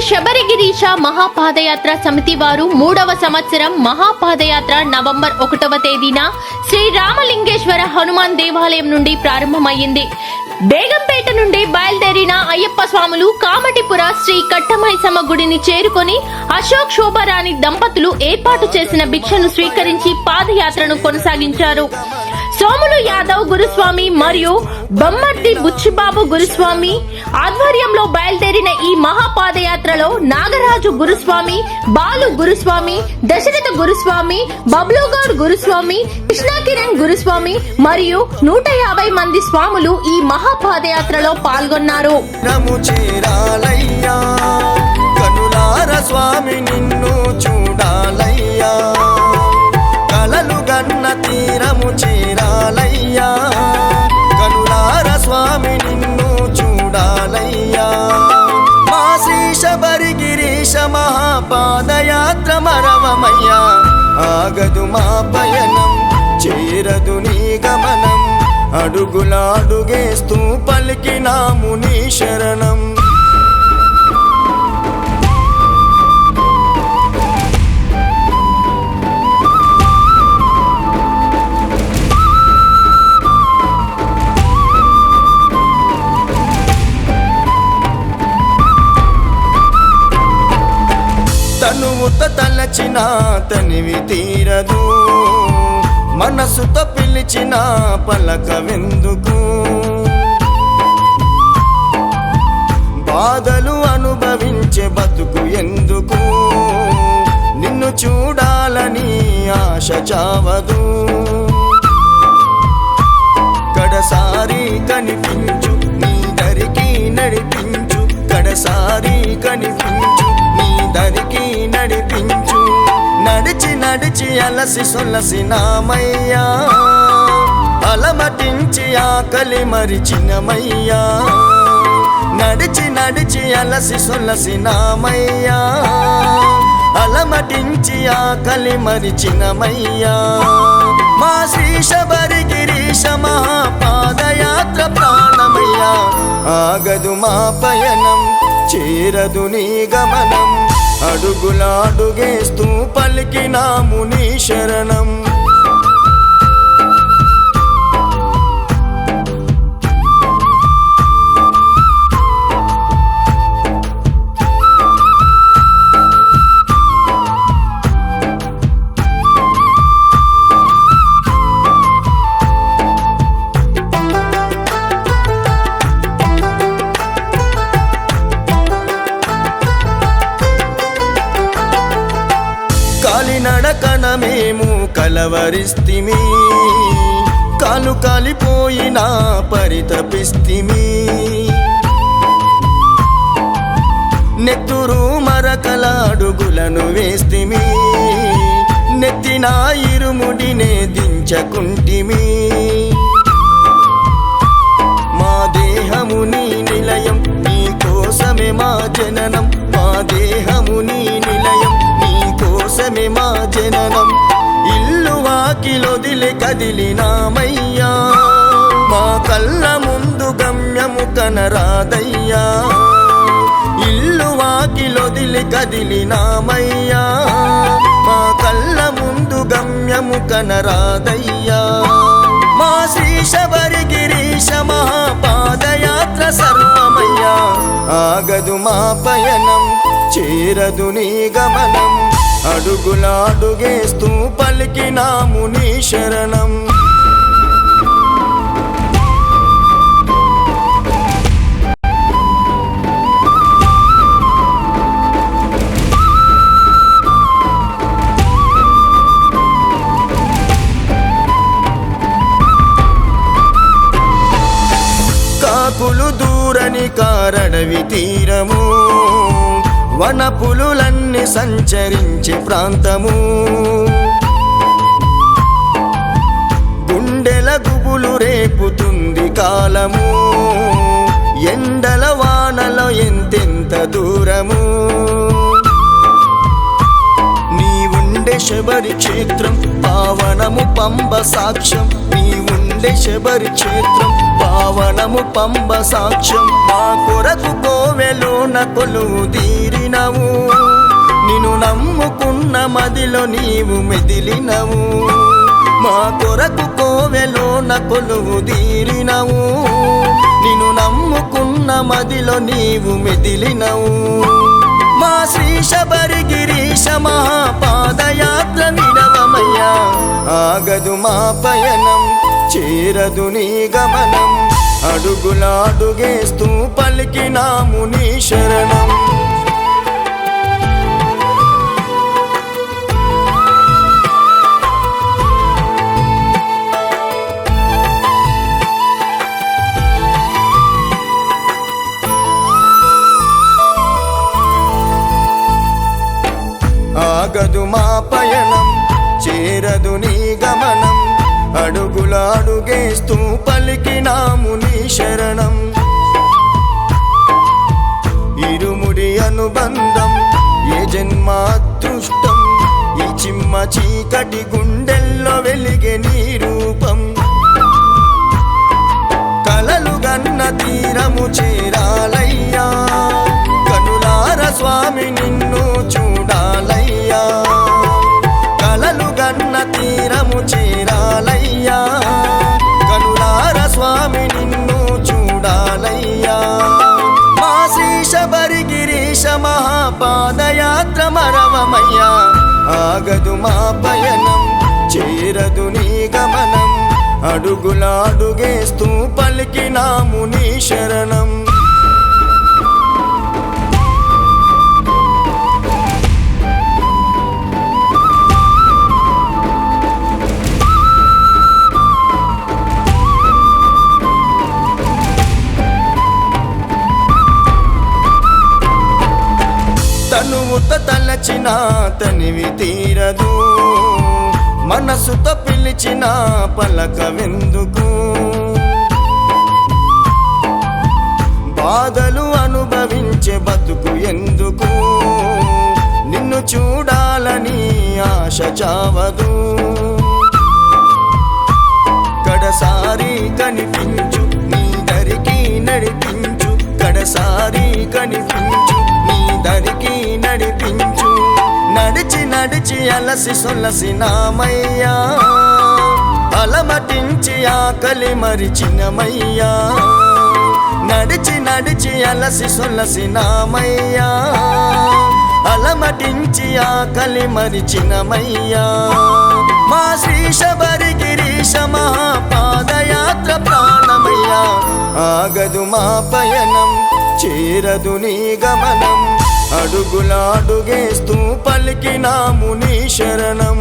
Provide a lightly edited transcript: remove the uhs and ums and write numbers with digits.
శబరిగిరీశ మహాపాదయాత్ర సమితి వారు 3వ సంవత్సరం మహాపాదయాత్ర నవంబర్ 1వ తేదీన శ్రీ రామలింగేశ్వర హనుమాన్ దేవాలయం నుండి ప్రారంభమైంది. బేగంపేట నుండి బయలుదేరిన అయ్యప్ప స్వాములు కామటిపుర శ్రీ కట్టమైసమ్మ గుడిని చేరుకొని అశోక్ శోభారాణి దంపతులు ఏర్పాటు చేసిన భిక్షను స్వీకరించి పాదయాత్రను కొనసాగించారు. సోములు యాదవ్ గురుస్వామి మరియు బొమ్మర్తి బుచ్చిబాబు గురుస్వామి ఆధ్వర్యంలో బయలుదేరిన ఈ మహాపాదయాత్రలో నాగరాజు గురుస్వామి, బాలు గురుస్వామి, దశరథ గురుస్వామి, బబ్లుగౌడ్ గురుస్వామి, కృష్ణకిరణ్ గురుస్వామి మరియు 150 మంది స్వాములు ఈ మహాపాదయాత్రలో పాల్గొన్నారు. స్వామి నిన్ను చూడాలయ్యా, కలలు గన్న తీరము చేరాలయ్యా, కనులార స్వామి నిన్ను చూడాలయ్యా. మా శ్రీ శబరిగిరీశ మహాపాదయాత్ర మరవమయ్యా, ఆగదు మా పయనం, చేరదు నీ గమనం, అడుగులాడుగేస్తూ పలికినాము నీ శరణం. తనువుత తలచిన తనివి తీరదు, మనసుతో పిలిచిన పలకవెందుకు, బాధలు అనుభవించే బతుకు ఎందుకు, నిన్ను చూడాలని ఆశ చావదు. కడసారి కనిపించు నీ దరికి నడిపించు, కడసారి కనిపించు నీ దరికి నడిపించు, నడిచి నడిచి అలసి సొలసి నామయ్యా, అలమటించి ఆకలి మరిచినమయ్యా, నడిచి నడిచి అలసి సొలసి నామయ్యా, అలమటించి ఆకలి మరిచినమయ్యా. మా శ్రీ శబరిగిరీశ మహాపాదయాత్ర ప్రాణమయ్యా, ఆగదు మా పయనం, చేరదు నీ గమనం, అడుగులాడుగేస్తూ పలికినాము నీ శరణం. కాలినడకన మేము కలవరిస్తిమి, కాలు కాలిపోయినా పరితపిస్తిమి, నెత్తురు మరకల అడుగులను వేస్తిమి, నెత్తిన ఇరుముడినే దించకుంటిమి. మా దేహము నీ నిలయం, నీ కోసమే మా జననం, మా దేహము నీ నిలయం, నీ కోసమే మా జననం, ఇల్లు వాకిలొదిలి కదిలినామయ్యా, మా కళ్ళ ముందు గమ్యము కనరాదయ్యా, ఇల్లు వాకిలొదిలి కదిలినామయ్యా, మా కళ్ళ ముందు గమ్యము కనరాదయ్యా. మా శ్రీ శబరిగిరీశ మహాపాదయాత్ర సర్వమయ్యా, ఆగదు మా పయనం, చేరదు నీ గమనం, అడుగులాడుగేస్తూ పలికినాము నీ శరణం. కాకులు దూరని కారడవి తీరము, వనపులులన్నీ సంచరించే ప్రాంతము, గుండెల గుబులు రేపుతుంది కాలము, ఎండల వానలో ఎంతెంత దూరము, నీ ఉండే శబరి క్షేత్రం పావనము పంబ సాక్ష్యం, నీ ఉండే శబరి క్షేత్రం పావనము పంబ సాక్ష్యం, మా కొరకు కోవెలోన కొలువు తీరిన తీరినవు, నిన్ను నమ్ముకున్న మదిలో నీవు మెదిలినవు, మా కొరకు కోవెలోన కొలువు తీరినవు, నిన్ను నమ్ముకున్న మదిలో నీవు మెదిలినవు. మా శ్రీ శబరి గిరీశ మహాపాదయాత్ర విడవమయ్యా, ఆగదు మా పయనం, చేరదు నీ గమనం, అడుగులాడుగేస్తూ పలికినాము నీ శరణం. ఆగదు మా పయనం, చేరదు నీ గమనం, అడుగులాడుగేస్తూ పలికినాము నీ శరణం. ఇరుముడి అనుబంధం ఏ జన్మాదృష్టం, ఈ చిమ్మ చీకటి గుండెల్లో వెలిగే నీ రూపం. కలలు గన్న తీరము చేరాలయ్యా, కనులార స్వామి నిన్ను చూడాలయ్యా, కలలు గన్న తీరము చేరాలయ్యా, కనులార స్వామి నిన్ను చూడాలయ్యా. మా శ్రీ శబరి గిరీశ మహాపాదయాత్ర మరవమయ్యా, ఆగదు మా పయనం, చేరదు నీ గమనం, అడుగులాడుగేస్తూ పలికినాము నీ శరణం. తనువుతో తలచిన తనివి తీరదు, మనసుతో పిలిచిన పలకవెందుకు, బాధలు అనుభవించే బతుకు ఎందుకు, నిన్ను చూడాలని ఆశ చావదు. కడసారి కనిపించు, నీ దరికి నడిపించు, కడసారి కనిపించు, నీ దరికి నడిపించు. నడిచి నడిచి అలసి సొలసినామయ్యా, అలమటించి ఆకలి మరిచినమయ్యా, నడిచి నడిచి అలసి సొలసినామయ్యా, అలమటించి ఆకలి మరిచినమయ్యా. మా శ్రీ శబరి గిరీశ మహాపాదయాత్ర ప్రాణమయ్యా, ఆగదు మా పయనం, చేరదు నీ గమనం, అడుగులాడుగేస్తూ పలికినాము నీ శరణం.